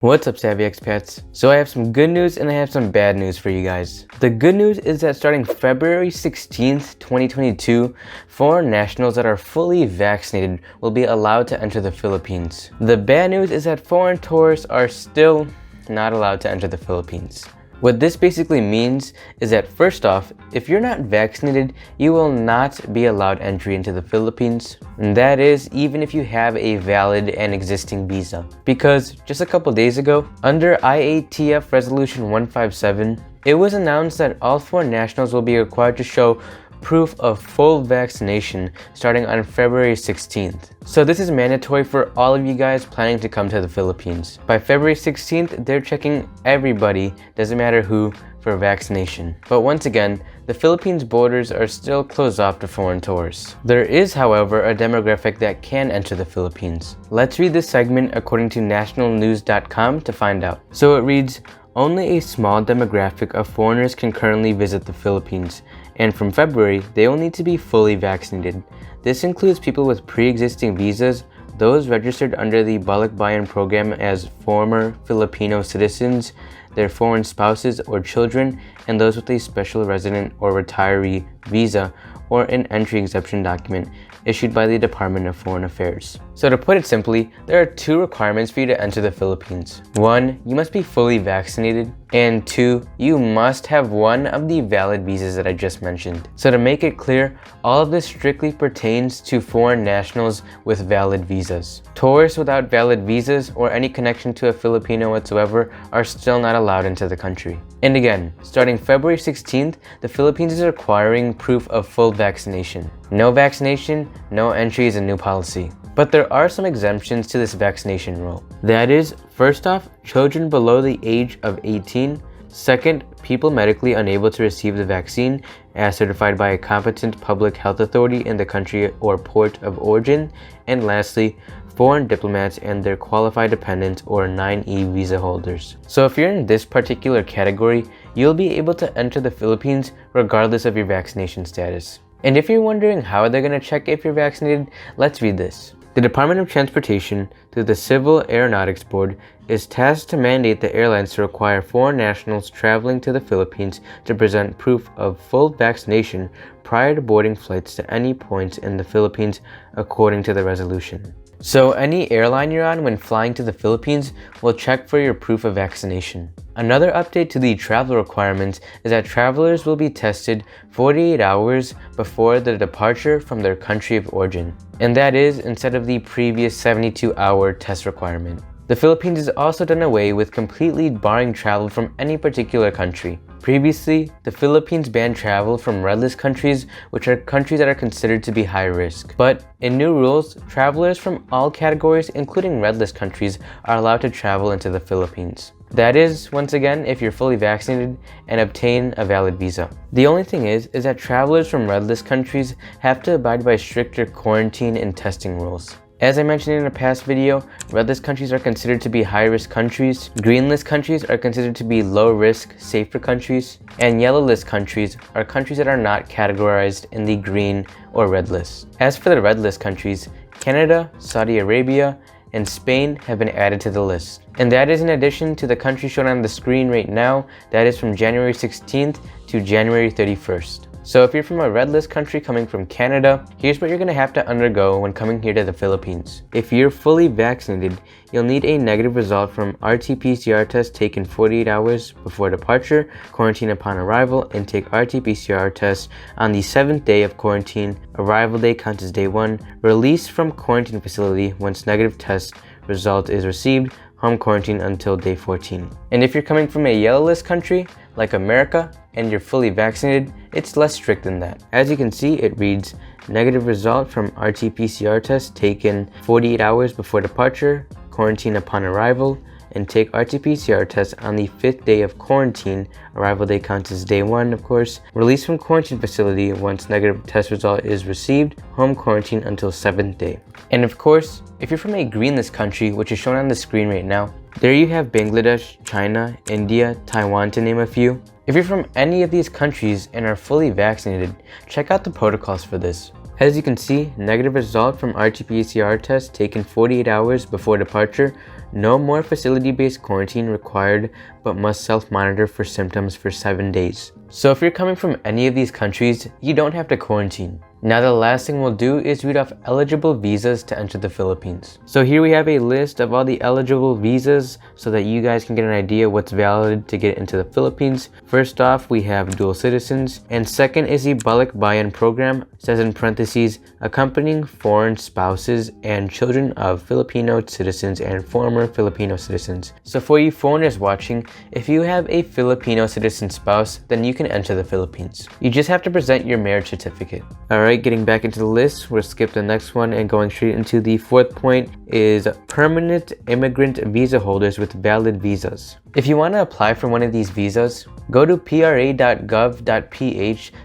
What's up, Savvy Expats? So I have some good news and I have some bad news for you guys. The good news is that starting February 16th, 2022, foreign nationals that are fully vaccinated will be allowed to enter the Philippines. The bad news is that foreign tourists are still not allowed to enter the Philippines. What this basically means is that first off, if you're not vaccinated, you will not be allowed entry into the Philippines. And that is even if you have a valid and existing visa. Because just a couple days ago, under IATF Resolution 157, it was announced that all foreign nationals will be required to show proof of full vaccination starting on February 16th. So this is mandatory for all of you guys planning to come to the Philippines. By February 16th, they're checking everybody, doesn't matter who, for vaccination. But once again, the Philippines borders are still closed off to foreign tourists. There is, however, a demographic that can enter the Philippines. Let's read this segment according to nationalnews.com to find out. So it reads, only a small demographic of foreigners can currently visit the Philippines, and from February, they will need to be fully vaccinated. This includes people with pre-existing visas, those registered under the Balikbayan program as former Filipino citizens, their foreign spouses or children, and those with a special resident or retiree visa or an entry exemption document issued by the Department of Foreign Affairs. So to put it simply, there are two requirements for you to enter the Philippines. One, you must be fully vaccinated, and two, you must have one of the valid visas that I just mentioned. So to make it clear, all of this strictly pertains to foreign nationals with valid visas. Tourists without valid visas or any connection to a Filipino whatsoever are still not allowed into the country. And again, starting February 16th, the Philippines is requiring proof of full vaccination. No vaccination, no entry is a new policy. But there are some exemptions to this vaccination rule. That is, first off, children below the age of 18. Second, people medically unable to receive the vaccine as certified by a competent public health authority in the country or port of origin. And lastly, foreign diplomats and their qualified dependents or 9E visa holders. So if you're in this particular category, you'll be able to enter the Philippines regardless of your vaccination status. And if you're wondering how they're going to check if you're vaccinated, let's read this. The Department of Transportation, through the Civil Aeronautics Board, is tasked to mandate the airlines to require foreign nationals traveling to the Philippines to present proof of full vaccination prior to boarding flights to any points in the Philippines, according to the resolution. So any airline you're on when flying to the Philippines will check for your proof of vaccination. Another update to the travel requirements is that travelers will be tested 48 hours before the departure from their country of origin. And that is instead of the previous 72-hour test requirement. The Philippines has also done away with completely barring travel from any particular country. Previously, the Philippines banned travel from red list countries, which are countries that are considered to be high risk. But in new rules, travelers from all categories, including red list countries, are allowed to travel into the Philippines. That is, once again, if you're fully vaccinated and obtain a valid visa. The only thing is that travelers from red list countries have to abide by stricter quarantine and testing rules. As I mentioned in a past video, red list countries are considered to be high-risk countries, green list countries are considered to be low-risk, safer countries, and yellow list countries are countries that are not categorized in the green or red list. As for the red list countries, Canada, Saudi Arabia, and Spain have been added to the list. And that is in addition to the countries shown on the screen right now, that is from January 16th to January 31st. So if you're from a red list country coming from Canada, here's what you're going to have to undergo when coming here to the Philippines. If you're fully vaccinated, you'll need a negative result from RT-PCR test taken 48 hours before departure, quarantine upon arrival, and take RT-PCR test on the 7th day of quarantine. Arrival day counts as day 1. Release from quarantine facility once negative test result is received. Home quarantine until day 14. And if you're coming from a yellow list country, like America, and you're fully vaccinated, it's less strict than that. As you can see, it reads, negative result from RT-PCR test taken 48 hours before departure, quarantine upon arrival, and take RT-PCR test on the 5th day of quarantine. Arrival day counts as day 1, of course. Release from quarantine facility once negative test result is received. Home quarantine until 7th day. And of course, if you're from a green list country, which is shown on the screen right now, there you have Bangladesh, China, India, Taiwan to name a few. If you're from any of these countries and are fully vaccinated, check out the protocols for this. As you can see, negative result from RT-PCR test taken 48 hours before departure, No more facility-based quarantine required, but must self-monitor for symptoms for 7 days. So if you're coming from any of these countries, you don't have to quarantine. Now the last thing we'll do is read off eligible visas to enter the Philippines. So here we have a list of all the eligible visas so that you guys can get an idea what's valid to get into the Philippines. First off, we have dual citizens, and second is the Balik Bayan program, says in parentheses, accompanying foreign spouses and children of Filipino citizens and former Filipino citizens. So for you foreigners watching, if you have a Filipino citizen spouse, then you can enter the Philippines. You just have to present your marriage certificate. Alright, getting back into the list, we'll skip the next one and going straight into the fourth point is permanent immigrant visa holders with valid visas. If you want to apply for one of these visas, go to pra.gov.ph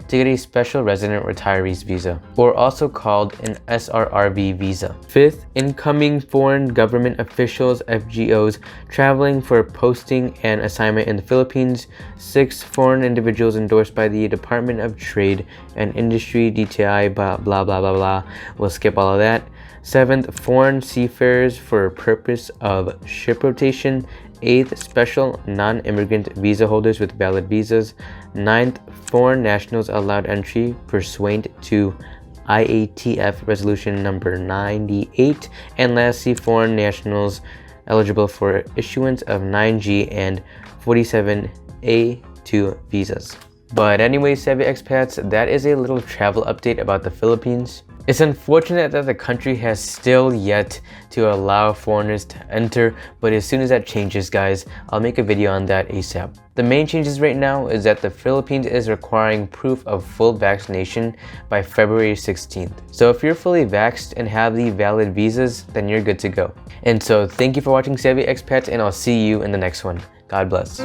to get a special resident retirees visa, or also called an SRRV visa. Fifth, incoming foreign government officials, FGOs, traveling for posting and assignment in the Philippines. Sixth, foreign individuals endorsed by the Department of Trade and Industry, DTI, blah, blah, blah, blah, blah. We'll skip all of that. Seventh, foreign seafarers for purpose of ship rotation. Eighth, special non-immigrant visa holders with valid visas. Ninth, foreign nationals allowed entry pursuant to IATF resolution number 98. And lastly, foreign nationals eligible for issuance of 9G and 47A2 visas. But anyway, savvy expats, that is a little travel update about the Philippines. It's unfortunate that the country has still yet to allow foreigners to enter, but as soon as that changes, guys, I'll make a video on that ASAP. The main changes right now is that the Philippines is requiring proof of full vaccination by February 16th. So if you're fully vaxxed and have the valid visas, then you're good to go. And so thank you for watching Savvy Expats, and I'll see you in the next one. God bless.